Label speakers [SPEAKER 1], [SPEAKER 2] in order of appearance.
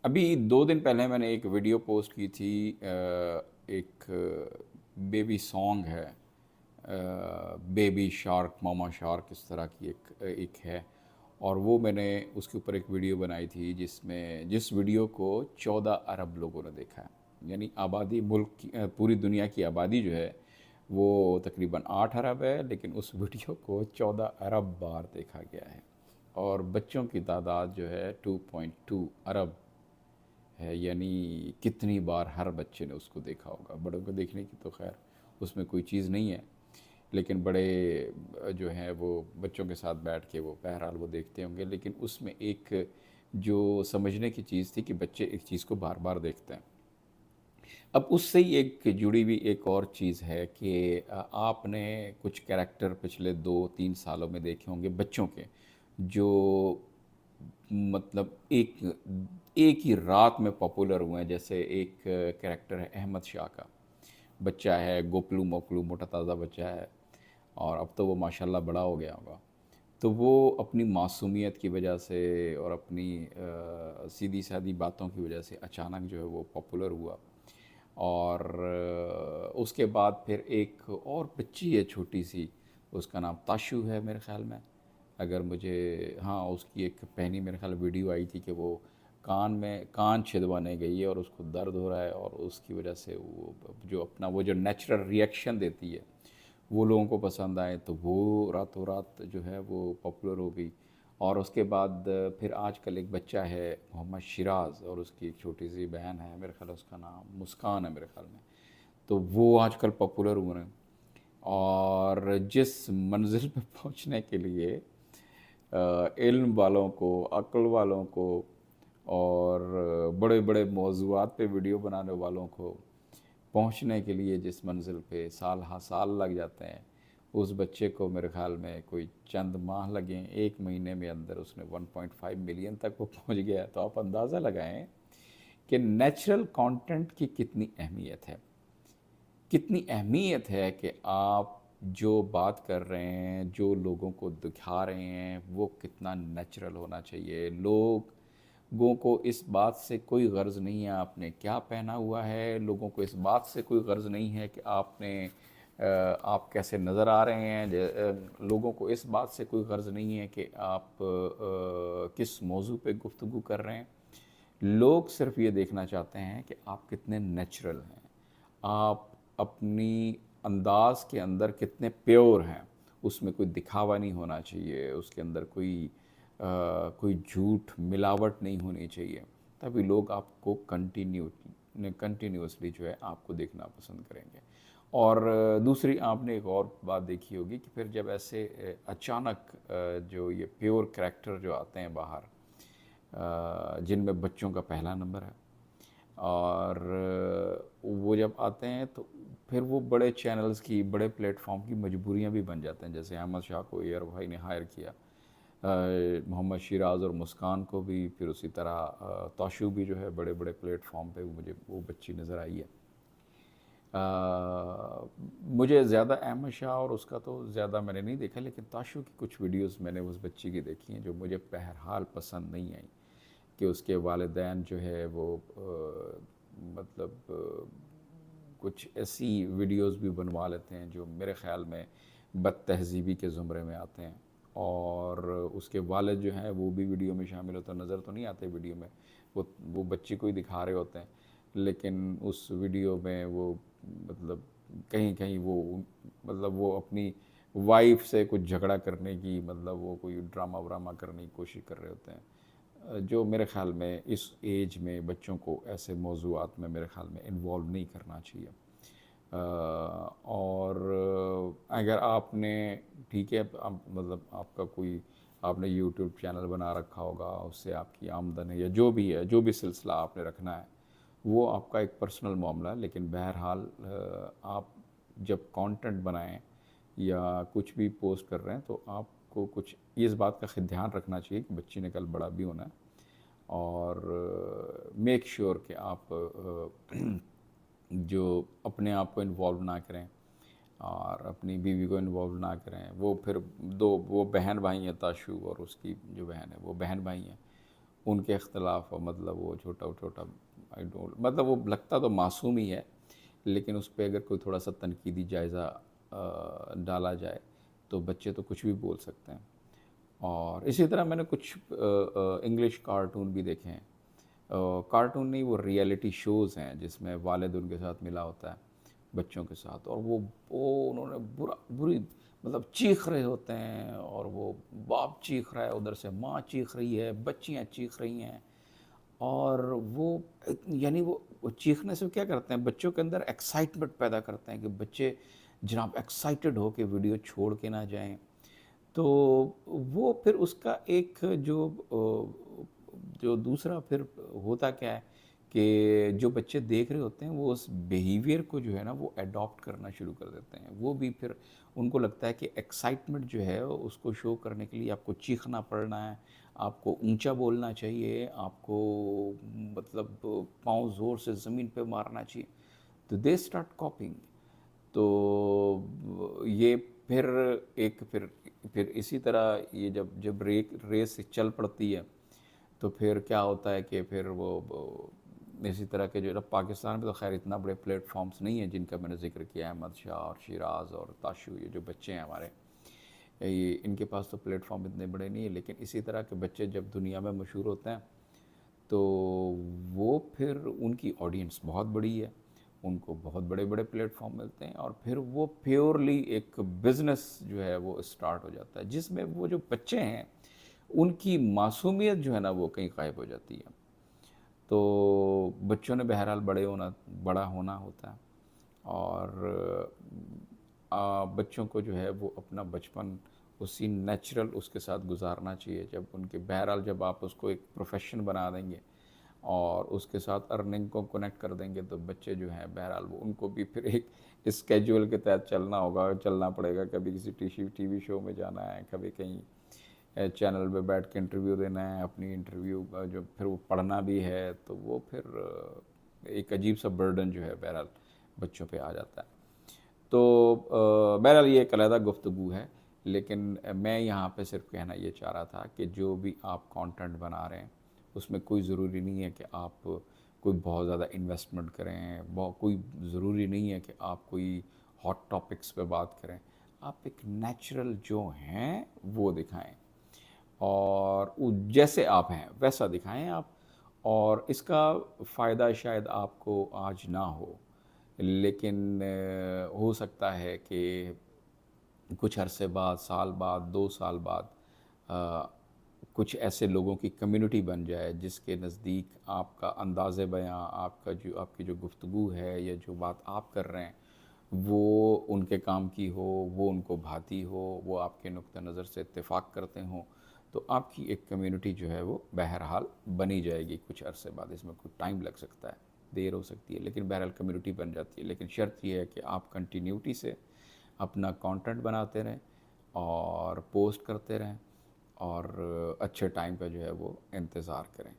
[SPEAKER 1] ابھی 2 دن پہلے میں نے ایک ویڈیو پوسٹ کی تھی، ایک بیبی سانگ ہے، بیبی شارک ماما شارک اس طرح کی ایک ہے، اور وہ میں نے اس کے اوپر ایک ویڈیو بنائی تھی جس ویڈیو کو 14 ارب لوگوں نے دیکھا ہے، یعنی آبادی ملک کی پوری دنیا کی آبادی جو ہے وہ تقریباً 8 ارب ہے، لیکن اس ویڈیو کو 14 ارب بار دیکھا گیا ہے، اور بچوں کی تعداد جو ہے 2.2 ارب ہے، یعنی کتنی بار ہر بچے نے اس کو دیکھا ہوگا۔ بڑوں کو دیکھنے کی تو خیر اس میں کوئی چیز نہیں ہے، لیکن بڑے جو ہیں وہ بچوں کے ساتھ بیٹھ کے وہ بہرحال وہ دیکھتے ہوں گے، لیکن اس میں ایک جو سمجھنے کی چیز تھی کہ بچے ایک چیز کو بار بار دیکھتے ہیں۔ اب اس سے ہی ایک جڑی ہوئی ایک اور چیز ہے کہ آپ نے کچھ کریکٹر پچھلے 2-3 سالوں میں دیکھے ہوں گے بچوں کے، جو مطلب ایک ہی رات میں پاپولر ہوئے ہیں، جیسے ایک کریکٹر ہے احمد شاہ کا بچہ ہے، گوپلو موکلو موٹا تازہ بچہ ہے، اور اب تو وہ ماشاءاللہ بڑا ہو گیا ہوگا، تو وہ اپنی معصومیت کی وجہ سے اور اپنی سیدھی سادی باتوں کی وجہ سے اچانک جو ہے وہ پاپولر ہوا، اور اس کے بعد پھر ایک اور بچی ہے چھوٹی سی، اس کا نام تاشو ہے میرے خیال میں، اگر مجھے، ہاں اس کی ایک پہلی میرے خیال ویڈیو آئی تھی کہ وہ کان چھدوانے گئی ہے اور اس کو درد ہو رہا ہے، اور اس کی وجہ سے وہ جو نیچرل ریئیکشن دیتی ہے وہ لوگوں کو پسند آئے، تو وہ راتوں رات جو ہے وہ پاپولر ہو گئی۔ اور اس کے بعد پھر آج کل ایک بچہ ہے محمد شیراز، اور اس کی ایک چھوٹی سی بہن ہے، میرے خیال اس کا نام مسکان ہے میرے خیال میں، تو وہ آج کل پاپولر ہوئے ہیں، اور جس منزل پہ پہنچنے کے لیے علم والوں کو، عقل والوں کو، اور بڑے بڑے موضوعات پہ ویڈیو بنانے والوں کو پہنچنے کے لیے جس منزل پہ سال ہا سال لگ جاتے ہیں، اس بچے کو میرے خیال میں کوئی چند ماہ لگیں، 1 مہینے میں اندر اس نے 1.5 ملین تک وہ پہنچ گیا ہے، تو آپ اندازہ لگائیں کہ نیچرل کانٹینٹ کی کتنی اہمیت ہے، کتنی اہمیت ہے کہ آپ جو بات کر رہے ہیں، جو لوگوں کو دکھا رہے ہیں، وہ کتنا نیچرل ہونا چاہیے۔ لوگوں کو اس بات سے کوئی غرض نہیں ہے آپ نے کیا پہنا ہوا ہے، لوگوں کو اس بات سے کوئی غرض نہیں ہے کہ آپ کیسے نظر آ رہے ہیں، لوگوں کو اس بات سے کوئی غرض نہیں ہے کہ آپ کس موضوع پہ گفتگو کر رہے ہیں۔ لوگ صرف یہ دیکھنا چاہتے ہیں کہ آپ کتنے نیچرل ہیں، آپ اپنی انداز کے اندر کتنے پیور ہیں، اس میں کوئی دکھاوا نہیں ہونا چاہیے، اس کے اندر کوئی جھوٹ ملاوٹ نہیں ہونی چاہیے، تبھی لوگ آپ کو کنٹینیوسلی جو ہے آپ کو دیکھنا پسند کریں گے۔ اور دوسری آپ نے ایک اور بات دیکھی ہوگی کہ پھر جب ایسے اچانک جو یہ پیور کریکٹر جو آتے ہیں باہر، جن میں بچوں کا پہلا نمبر ہے، اور وہ جب آتے ہیں تو پھر وہ بڑے چینلز کی، بڑے پلیٹ فارم کی مجبوریاں بھی بن جاتے ہیں، جیسے احمد شاہ کو ایئر بھائی نے ہائر کیا، محمد شیراز اور مسکان کو بھی، پھر اسی طرح تاشو بھی جو ہے بڑے بڑے پلیٹ فارم پہ مجھے وہ بچی نظر آئی ہے۔ مجھے زیادہ احمد شاہ اور اس کا تو زیادہ میں نے نہیں دیکھا، لیکن تاشو کی کچھ ویڈیوز میں نے اس بچی کی دیکھی ہیں جو مجھے بہرحال پسند نہیں آئیں، کہ اس کے والدین جو ہے وہ مطلب کچھ ایسی ویڈیوز بھی بنوا لیتے ہیں جو میرے خیال میں بد تہذیبی کے زمرے میں آتے ہیں، اور اس کے والد جو ہیں وہ بھی ویڈیو میں شامل ہوتے ہیں، نظر تو نہیں آتے ویڈیو میں، وہ بچی کو ہی دکھا رہے ہوتے ہیں، لیکن اس ویڈیو میں وہ مطلب کہیں کہیں وہ اپنی وائف سے کچھ جھگڑا کرنے کی، مطلب وہ کوئی ڈرامہ ورامہ کرنے کی کوشش کر رہے ہوتے ہیں، جو میرے خیال میں اس ایج میں بچوں کو ایسے موضوعات میں میرے خیال میں انوالو نہیں کرنا چاہیے۔ اور اگر آپ نے، ٹھیک ہے، مطلب آپ کا کوئی، آپ نے یوٹیوب چینل بنا رکھا ہوگا، اس سے آپ کی آمدن ہے یا جو بھی ہے، جو بھی سلسلہ آپ نے رکھنا ہے، وہ آپ کا ایک پرسنل معاملہ ہے، لیکن بہرحال آپ جب کانٹینٹ بنائیں یا کچھ بھی پوسٹ کر رہے ہیں تو آپ کو کچھ اس بات کا دھیان رکھنا چاہیے کہ بچی نے کل بڑا بھی ہونا ہے، اور میک شیور کہ آپ جو اپنے آپ کو انوالو نہ کریں اور اپنی بیوی کو انوالو نہ کریں، وہ پھر وہ بہن بھائی ہیں، تاشو اور اس کی جو بہن ہے وہ بہن بھائی ہیں، ان کے اختلاف، مطلب وہ چھوٹا چھوٹا مطلب وہ لگتا تو معصوم ہی ہے، لیکن اس پہ اگر کوئی تھوڑا سا تنقیدی جائزہ ڈالا جائے تو بچے تو کچھ بھی بول سکتے ہیں. اور اسی طرح میں نے کچھ انگلش کارٹون بھی دیکھے ہیں. کارٹون نہیں، وہ ریئلٹی شوز ہیں جس میں والد ان کے ساتھ ملا ہوتا ہے بچوں کے ساتھ، اور وہ انہوں نے بری مطلب چیخ رہے ہوتے ہیں، اور وہ باپ چیخ رہا ہے، ادھر سے ماں چیخ رہی ہے، بچیاں چیخ رہی ہیں. اور وہ یعنی وہ چیخنے سے کیا کرتے ہیں، بچوں کے اندر ایکسائٹمنٹ پیدا کرتے ہیں کہ بچے جناب ایکسائٹڈ ہو کے ویڈیو چھوڑ کے نہ جائیں. تو وہ پھر اس کا ایک جو دوسرا پھر ہوتا کیا ہے کہ جو بچے دیکھ رہے ہوتے ہیں وہ اس بیہیویئر کو جو ہے نا وہ ایڈاپٹ کرنا شروع کر دیتے ہیں. وہ بھی پھر ان کو لگتا ہے کہ ایکسائٹمنٹ جو ہے اس کو شو کرنے کے لیے آپ کو چیخنا پڑنا ہے، آپ کو اونچا بولنا چاہیے، آپ کو مطلب پاؤں زور سے زمین پہ مارنا چاہیے. تو دے اسٹارٹ کاپنگ. تو یہ پھر اسی طرح یہ جب ریس چل پڑتی ہے تو پھر کیا ہوتا ہے کہ پھر وہ اسی طرح کے جو پاکستان میں تو خیر اتنا بڑے پلیٹ فارمز نہیں ہیں جن کا میں نے ذکر کیا، احمد شاہ اور شیراز اور تاشو، یہ جو بچے ہیں ہمارے، یہ ان کے پاس تو پلیٹ فارم اتنے بڑے نہیں ہیں. لیکن اسی طرح کے بچے جب دنیا میں مشہور ہوتے ہیں تو وہ پھر ان کی آڈینس بہت بڑی ہے، ان کو بہت بڑے بڑے پلیٹ فارم ملتے ہیں، اور پھر وہ پیورلی ایک بزنس جو ہے وہ اسٹارٹ ہو جاتا ہے جس میں وہ جو بچے ہیں ان کی معصومیت جو ہے نا وہ کہیں غائب ہو جاتی ہے. تو بچوں نے بہرحال بڑا ہونا ہوتا ہے، اور بچوں کو جو ہے وہ اپنا بچپن اسی نیچرل اس کے ساتھ گزارنا چاہیے. جب ان کے بہرحال جب آپ اس کو ایک پروفیشن بنا دیں گے اور اس کے ساتھ ارننگ کو کنیکٹ کر دیں گے تو بچے جو ہیں بہرحال وہ ان کو بھی پھر ایک اسکیجول کے تحت چلنا پڑے گا. کبھی کسی ٹی وی شو میں جانا ہے، کبھی کہیں چینل پہ بیٹھ کے انٹرویو دینا ہے، اپنی انٹرویو جو پھر وہ پڑھنا بھی ہے، تو وہ پھر ایک عجیب سا برڈن جو ہے بہرحال بچوں پہ آ جاتا ہے. تو بہرحال یہ ایک علیحدہ گفتگو ہے، لیکن میں یہاں پہ صرف کہنا یہ چاہ رہا تھا کہ جو بھی آپ کانٹینٹ بنا رہے ہیں اس میں کوئی ضروری نہیں ہے کہ آپ کوئی بہت زیادہ انویسٹمنٹ کریں، کوئی ضروری نہیں ہے کہ آپ کوئی ہاٹ ٹاپکس پہ بات کریں. آپ ایک نیچرل جو ہیں وہ دکھائیں، اور جیسے آپ ہیں ویسا دکھائیں آپ. اور اس کا فائدہ شاید آپ کو آج نہ ہو، لیکن ہو سکتا ہے کہ کچھ عرصے بعد، سال بعد، 2 سال بعد کچھ ایسے لوگوں کی کمیونٹی بن جائے جس کے نزدیک آپ کا انداز بیاں، آپ کی جو گفتگو ہے یا جو بات آپ کر رہے ہیں وہ ان کے کام کی ہو، وہ ان کو بھاتی ہو، وہ آپ کے نقطہ نظر سے اتفاق کرتے ہوں، تو آپ کی ایک کمیونٹی جو ہے وہ بہرحال بنی جائے گی کچھ عرصے بعد. اس میں کچھ ٹائم لگ سکتا ہے، دیر ہو سکتی ہے، لیکن بہرحال کمیونٹی بن جاتی ہے. لیکن شرط یہ ہے کہ آپ کنٹینیوٹی سے اپنا کانٹینٹ بناتے رہیں اور پوسٹ کرتے رہیں، اور اچھے ٹائم کا جو ہے وہ انتظار کریں.